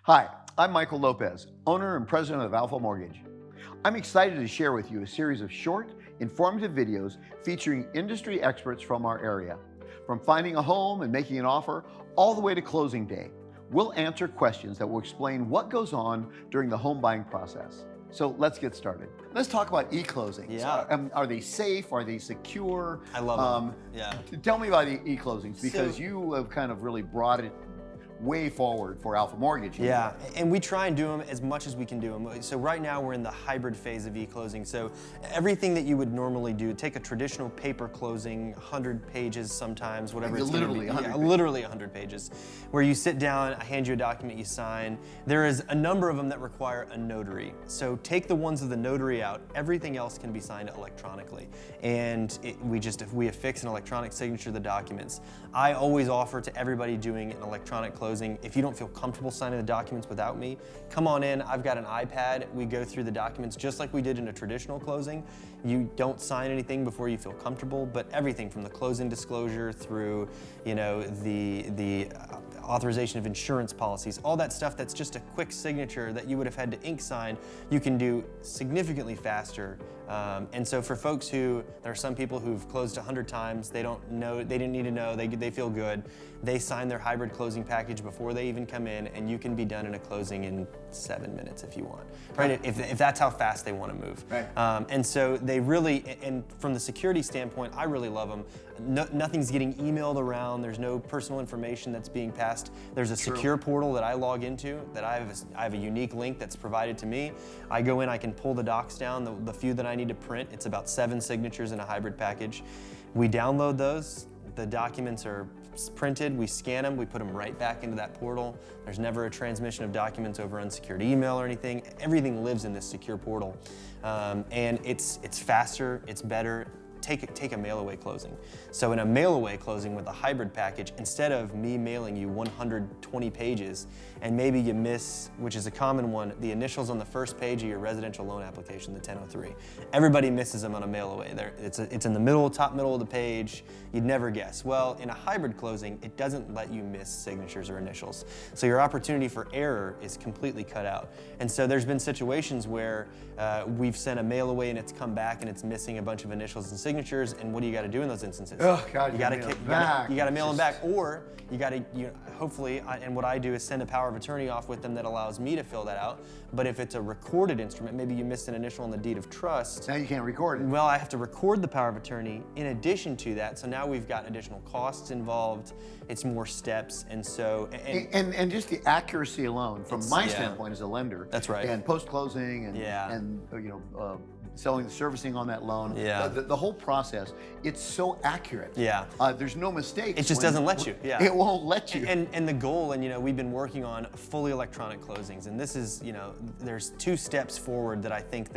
Hi, I'm Michael Lopez, owner and president of Alpha Mortgage. I'm excited to share with you a series of short, informative videos featuring industry experts from our area. From finding a home and making an offer, all the way to closing day, we'll answer questions that will explain what goes on during the home buying process. So let's get started. Let's talk about e-closings. Yeah. Are they safe? Are they secure? I love them. Yeah. Tell me about e-closings, because you have kind of really brought it way forward for Alpha Mortgage. Yeah, and we try and do them as much as we can do them. So right now we're in the hybrid phase of e-closing. So everything that you would normally do, take a traditional paper closing, 100 pages sometimes, whatever it's going to be. Literally 100 pages, where you sit down, I hand you a document, you sign. There is a number of them that require a notary. So take the ones with the notary out, everything else can be signed electronically. And we affix an electronic signature to the documents. I always offer to everybody doing an electronic closing, if you don't feel comfortable signing the documents without me, come on in. I've got an iPad. We go through the documents just like we did in a traditional closing. You don't sign anything before you feel comfortable, but everything from the closing disclosure through, the authorization of insurance policies, all that stuff that's just a quick signature that you would have had to ink sign, you can do significantly faster. And so for folks there are some people who've closed 100 times, they don't know, they didn't need to know, they feel good. They sign their hybrid closing package before they even come in, and you can be done in a closing in 7 minutes if you want, right? If that's how fast they want to move. Right. And so they really, and from the security standpoint, I really love them. Nothing's getting emailed around. There's no personal information that's being passed. There's a secure portal that I log into that I have a unique link that's provided to me. I go in, I can pull the docs down, the few that I need to print. It's about 7 signatures in a hybrid package. We download those. The documents are printed, we scan them, we put them right back into that portal. There's never a transmission of documents over unsecured email or anything. Everything lives in this secure portal. And it's faster, it's better. Take a mail-away closing. So in a mail-away closing with a hybrid package, instead of me mailing you 120 pages, and maybe you miss, which is a common one, the initials on the first page of your residential loan application, the 1003. Everybody misses them on a mail-away. It's in the top middle of the page. You'd never guess. Well, in a hybrid closing, it doesn't let you miss signatures or initials. So your opportunity for error is completely cut out. And so there's been situations where we've sent a mail-away and it's come back and it's missing a bunch of initials and signatures, and what do you got to do in those instances? Oh God, you got to mail them back, or you got to hopefully. And what I do is send a power of attorney off with them that allows me to fill that out. But if it's a recorded instrument, maybe you missed an initial on the deed of trust. Now you can't record it. Well, I have to record the power of attorney in addition to that. So now we've got additional costs involved. It's more steps, and so and just the accuracy alone, from my standpoint as a lender. That's right. And post closing and selling the servicing on that loan. Yeah. The whole process, it's so accurate. Yeah. There's no mistakes. It just doesn't let you. Yeah. It won't let you. And the goal, and we've been working on fully electronic closings, and this is, there's 2 steps forward that I think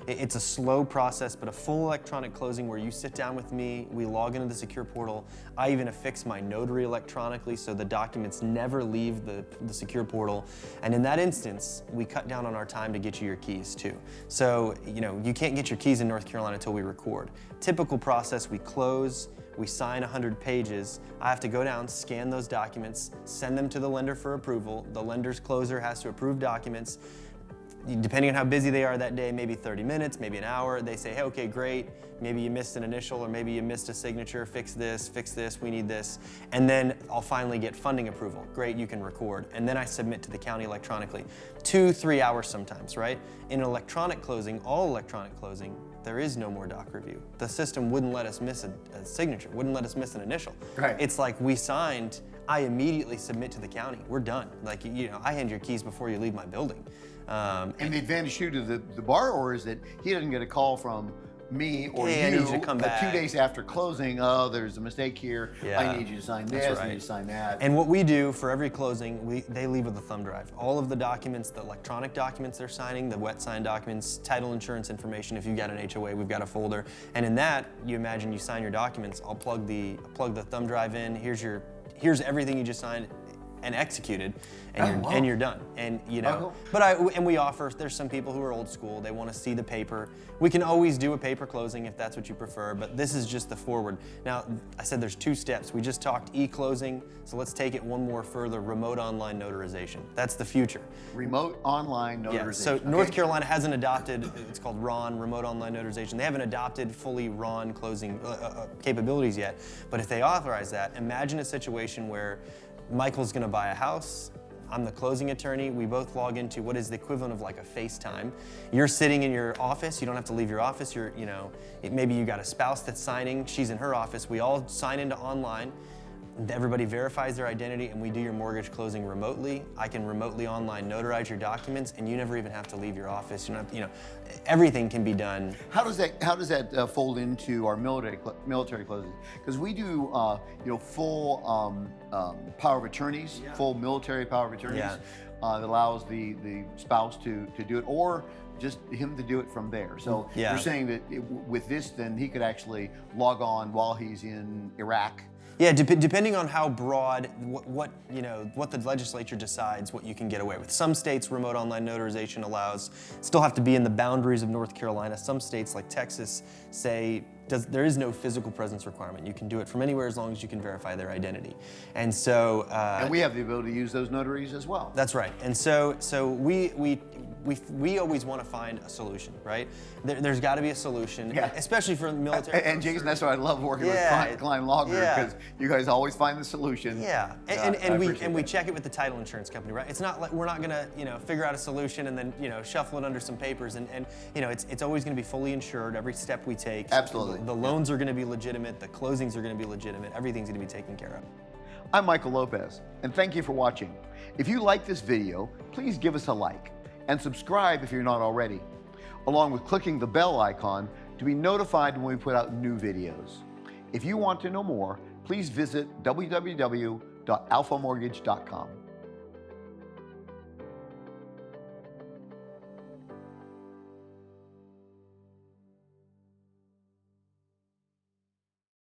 it's a slow process, but a full electronic closing where you sit down with me, we log into the secure portal. I even affix my notary electronically so the documents never leave the secure portal. And in that instance, we cut down on our time to get you your keys too. So, you can't get your keys in North Carolina until we record. Typical process, we close, we sign 100 pages. I have to go down, scan those documents, send them to the lender for approval. The lender's closer has to approve documents. Depending on how busy they are that day, maybe 30 minutes, maybe an hour, they say, hey, okay, great. Maybe you missed an initial, or maybe you missed a signature, fix this, we need this. And then I'll finally get funding approval. Great, you can record. And then I submit to the county electronically. 2-3 hours sometimes, right? In an electronic closing, all electronic closing, there is no more doc review. The system wouldn't let us miss a signature, wouldn't let us miss an initial. Right. It's like we signed, I immediately submit to the county. We're done. Like, I hand your keys before you leave my building. And the advantage to the borrower is that he doesn't get a call from me or I you need you to come back 2 days after closing. Oh, there's a mistake here. Yeah. I need you to sign this. That's right. I need you to sign that. And what we do for every closing, they leave with a thumb drive. All of the documents, the electronic documents they're signing, the wet sign documents, title insurance information. If you've got an HOA, we've got a folder. And in that, you imagine you sign your documents. I'll plug the thumb drive in. Here's everything you just signed. and executed, and you're done. And you know, and we offer. There's some people who are old school. They want to see the paper. We can always do a paper closing if that's what you prefer. But this is just the forward. Now, I said there's 2 steps. We just talked e-closing, so let's take it one more further. Remote online notarization. That's the future. Remote online notarization. Yeah. So North Carolina hasn't adopted. It's called RON, remote online notarization. They haven't adopted fully RON closing capabilities yet. But if they authorize that, imagine a situation where Michael's going to buy a house. I'm the closing attorney. We both log into what is the equivalent of like a FaceTime. You're sitting in your office. You don't have to leave your office. Maybe you got a spouse that's signing. She's in her office. We all sign into online. Everybody verifies their identity, and we do your mortgage closing remotely. I can remotely online notarize your documents, and you never even have to leave your office. You don't have, everything can be done. How does that fold into our military closings? Because we do full power of attorneys, full military power of attorneys that allows the spouse to do it, or just him to do it from there. So you're saying that with this, then he could actually log on while he's in Iraq. Yeah, depending on how broad, what the legislature decides what you can get away with. Some states, remote online notarization allows, still have to be in the boundaries of North Carolina. Some states, like Texas, say there is no physical presence requirement. You can do it from anywhere as long as you can verify their identity. And so... and we have the ability to use those notaries as well. That's right. And so we always want to find a solution, right? There's got to be a solution, especially for the military. And Jason, that's why I love working with Cline Law Group, because you guys always find the solution. Yeah, and we check it with the title insurance company, right? It's not like we're not gonna figure out a solution and then shuffle it under some papers, and it's always going to be fully insured every step we take. Absolutely. The loans are going to be legitimate, the closings are going to be legitimate, everything's going to be taken care of. I'm Michael Lopez, and thank you for watching. If you like this video, please give us a like and subscribe if you're not already, along with clicking the bell icon to be notified when we put out new videos. If you want to know more, please visit www.alphamortgage.com.